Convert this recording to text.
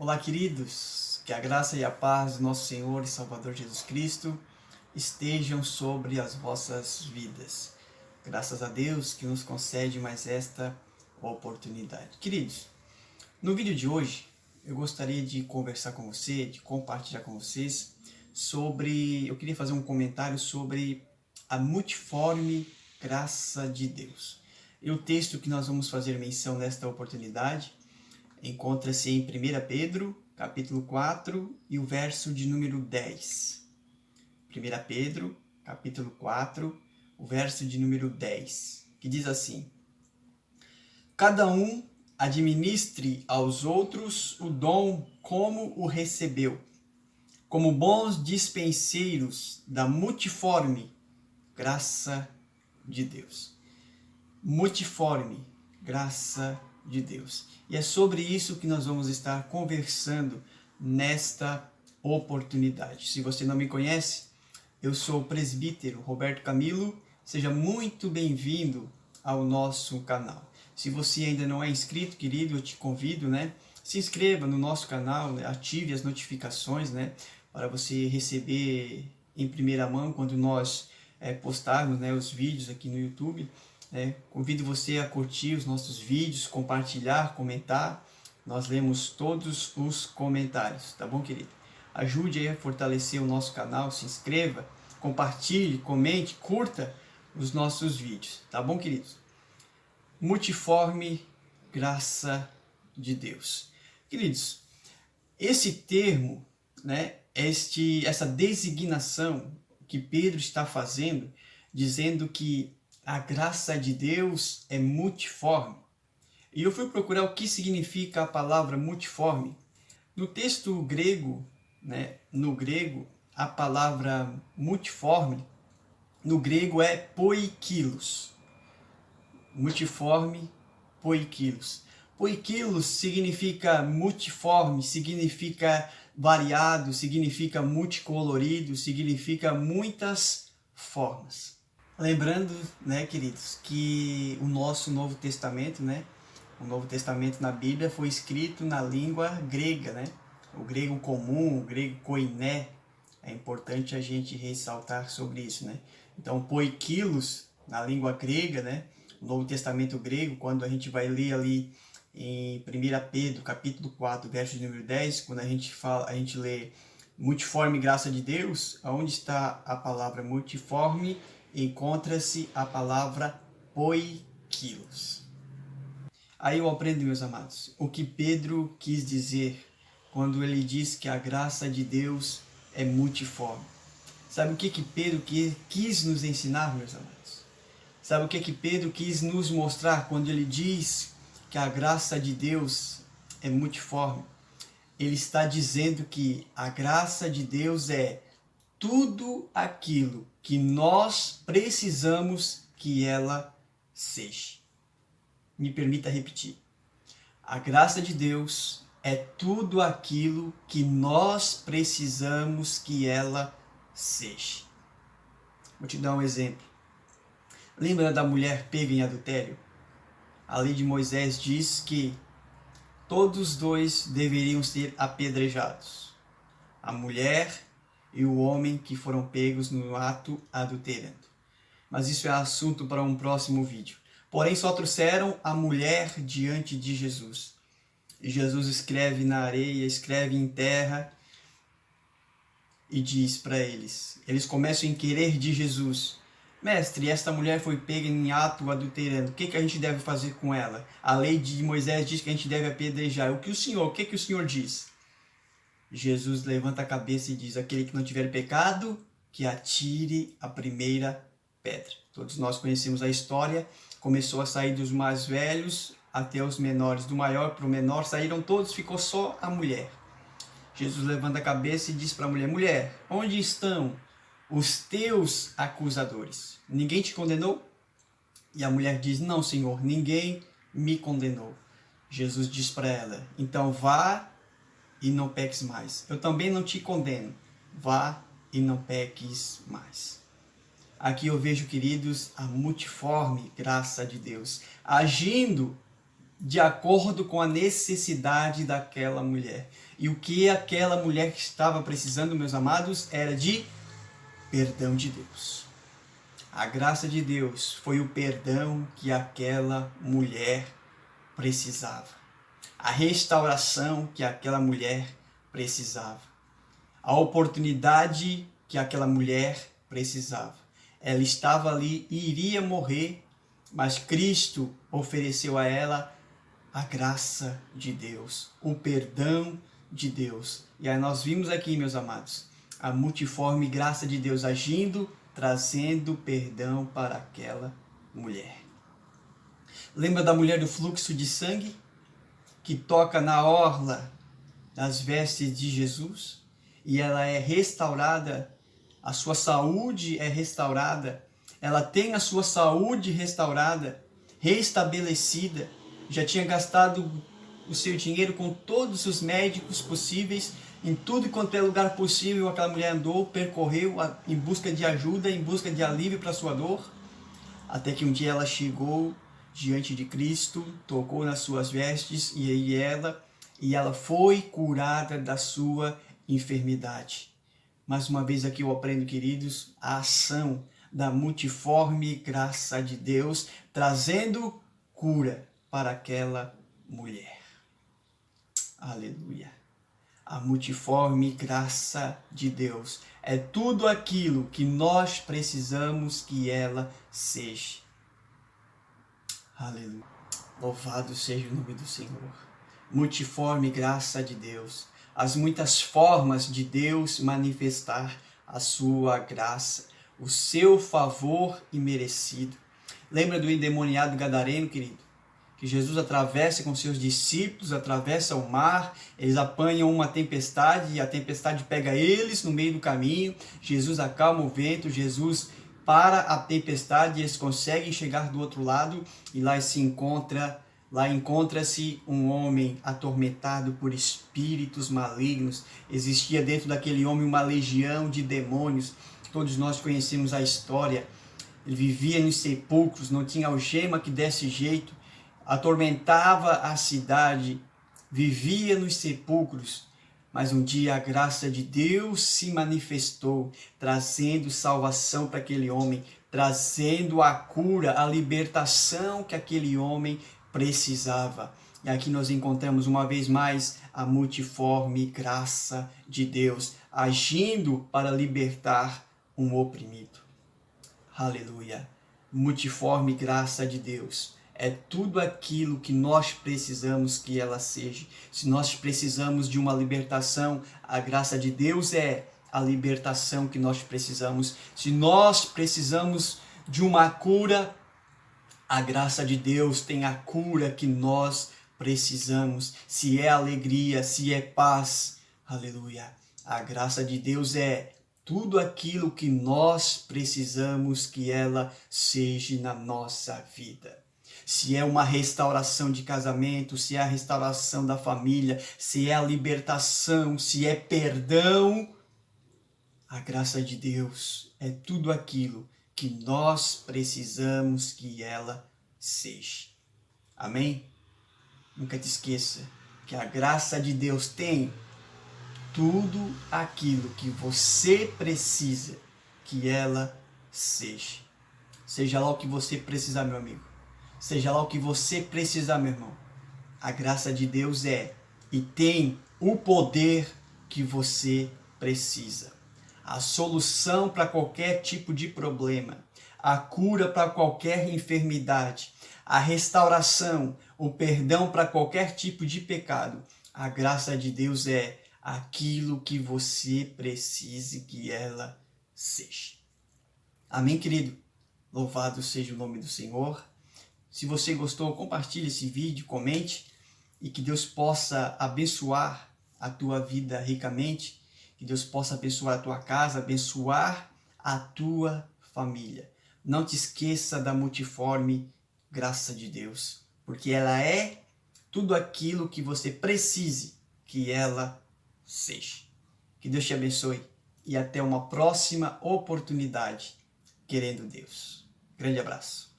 Olá, queridos, que a graça e a paz do nosso Senhor e Salvador Jesus Cristo estejam sobre as vossas vidas. Graças a Deus que nos concede mais esta oportunidade. Queridos, no vídeo de hoje eu gostaria de conversar com você, de compartilhar com vocês eu queria fazer um comentário sobre a multiforme graça de Deus. E o texto que nós vamos fazer menção nesta oportunidade encontra-se em 1 Pedro, capítulo 4, e o verso de número 10. 1 Pedro, capítulo 4, o verso de número 10, que diz assim: Cada um administre aos outros o dom como o recebeu, como bons dispenseiros da multiforme graça de Deus. Multiforme graça de Deus. E é sobre isso que nós vamos estar conversando nesta oportunidade. Se você não me conhece, eu sou o presbítero Roberto Camilo. Seja muito bem-vindo ao nosso canal. Se você ainda não é inscrito, querido, eu te convido, se inscreva no nosso canal, ative as notificações, para você receber em primeira mão quando nós postarmos, os vídeos aqui no YouTube. Convido você a curtir os nossos vídeos, compartilhar, comentar. Nós lemos todos os comentários, tá bom, querido? Ajude aí a fortalecer o nosso canal, se inscreva, compartilhe, comente, curta os nossos vídeos, tá bom, queridos? Multiforme graça de Deus. Queridos, esse termo, essa designação que Pedro está fazendo, dizendo que a graça de Deus é multiforme. E eu fui procurar o que significa a palavra multiforme. No texto grego, no grego, a palavra multiforme, no grego é poikilos. Multiforme, poikilos. Poikilos significa multiforme, significa variado, significa multicolorido, significa muitas formas. Lembrando, queridos, que o nosso Novo Testamento, o Novo Testamento na Bíblia foi escrito na língua grega, o grego comum, o grego koiné. É importante a gente ressaltar sobre isso, Então, poikilos, na língua grega, o Novo Testamento grego, quando a gente vai ler ali em 1 Pedro, capítulo 4, verso de número 10, quando a gente lê multiforme graça de Deus, onde está a palavra multiforme, encontra-se a palavra poikilos. Aí eu aprendo, meus amados, o que Pedro quis dizer quando ele diz que a graça de Deus é multiforme. Sabe o que Pedro quis nos ensinar, meus amados? Sabe o que Pedro quis nos mostrar quando ele diz que a graça de Deus é multiforme? Ele está dizendo que a graça de Deus é tudo aquilo que nós precisamos que ela seja. Me permita repetir. A graça de Deus é tudo aquilo que nós precisamos que ela seja. Vou te dar um exemplo. Lembra da mulher pega em adultério? A lei de Moisés diz que todos dois deveriam ser apedrejados. A mulher e o homem que foram pegos no ato adulterando. Mas isso é assunto para um próximo vídeo. Porém, só trouxeram a mulher diante de Jesus. E Jesus escreve na areia, escreve em terra e diz para eles. Eles começam a inquirir de Jesus. Mestre, esta mulher foi pega em ato adulterando. O que a gente deve fazer com ela? A lei de Moisés diz que a gente deve apedrejar. O que o Senhor diz? Jesus levanta a cabeça e diz: aquele que não tiver pecado, que atire a primeira pedra. Todos nós conhecemos a história. Começou a sair dos mais velhos até os menores. Do maior para o menor saíram todos, ficou só a mulher. Jesus levanta a cabeça e diz para a mulher: mulher, onde estão os teus acusadores? Ninguém te condenou? E a mulher diz: não, Senhor, ninguém me condenou. Jesus diz para ela: então vá e não peques mais. Eu também não te condeno. Vá e não peques mais. Aqui eu vejo, queridos, a multiforme graça de Deus agindo de acordo com a necessidade daquela mulher. E o que aquela mulher estava precisando, meus amados, era de perdão de Deus. A graça de Deus foi o perdão que aquela mulher precisava. A restauração que aquela mulher precisava. A oportunidade que aquela mulher precisava. Ela estava ali e iria morrer, mas Cristo ofereceu a ela a graça de Deus, o perdão de Deus. E aí nós vimos aqui, meus amados, a multiforme graça de Deus agindo, trazendo perdão para aquela mulher. Lembra da mulher do fluxo de sangue? Que toca na orla das vestes de Jesus? E ela é restaurada, a sua saúde é restaurada, ela tem a sua saúde restaurada, restabelecida, já tinha gastado o seu dinheiro com todos os médicos possíveis, em tudo quanto é lugar possível aquela mulher andou, percorreu em busca de ajuda, em busca de alívio para a sua dor, até que um dia ela chegou diante de Cristo, tocou nas suas vestes e ela foi curada da sua enfermidade. Mais uma vez aqui eu aprendo, queridos, a ação da multiforme graça de Deus, trazendo cura para aquela mulher. Aleluia. A multiforme graça de Deus é tudo aquilo que nós precisamos que ela seja. Aleluia. Louvado seja o nome do Senhor. Multiforme graça de Deus. As muitas formas de Deus manifestar a sua graça, o seu favor imerecido. Lembra do endemoniado gadareno, querido? Que Jesus atravessa com seus discípulos, atravessa o mar, eles apanham uma tempestade e a tempestade pega eles no meio do caminho. Jesus acalma o vento, Jesus para a tempestade e eles conseguem chegar do outro lado e lá encontra-se um homem atormentado por espíritos malignos. Existia dentro daquele homem uma legião de demônios. Todos nós conhecemos a história. Ele vivia nos sepulcros, não tinha algema que desse jeito, atormentava a cidade, vivia nos sepulcros. Mas um dia a graça de Deus se manifestou, trazendo salvação para aquele homem, trazendo a cura, a libertação que aquele homem precisava. E aqui nós encontramos uma vez mais a multiforme graça de Deus, agindo para libertar um oprimido. Aleluia! Multiforme graça de Deus. É tudo aquilo que nós precisamos que ela seja. Se nós precisamos de uma libertação, a graça de Deus é a libertação que nós precisamos. Se nós precisamos de uma cura, a graça de Deus tem a cura que nós precisamos. Se é alegria, se é paz, aleluia. A graça de Deus é tudo aquilo que nós precisamos que ela seja na nossa vida. Se é uma restauração de casamento, se é a restauração da família, se é a libertação, se é perdão, a graça de Deus é tudo aquilo que nós precisamos que ela seja. Amém? Nunca te esqueça que a graça de Deus tem tudo aquilo que você precisa que ela seja. Seja lá o que você precisar, meu amigo. Seja lá o que você precisar, meu irmão. A graça de Deus é e tem o poder que você precisa. A solução para qualquer tipo de problema. A cura para qualquer enfermidade. A restauração, o perdão para qualquer tipo de pecado. A graça de Deus é aquilo que você precise que ela seja. Amém, querido? Louvado seja o nome do Senhor. Se você gostou, compartilhe esse vídeo, comente e que Deus possa abençoar a tua vida ricamente, que Deus possa abençoar a tua casa, abençoar a tua família. Não te esqueça da multiforme graça de Deus, porque ela é tudo aquilo que você precise que ela seja. Que Deus te abençoe e até uma próxima oportunidade, querendo Deus. Grande abraço.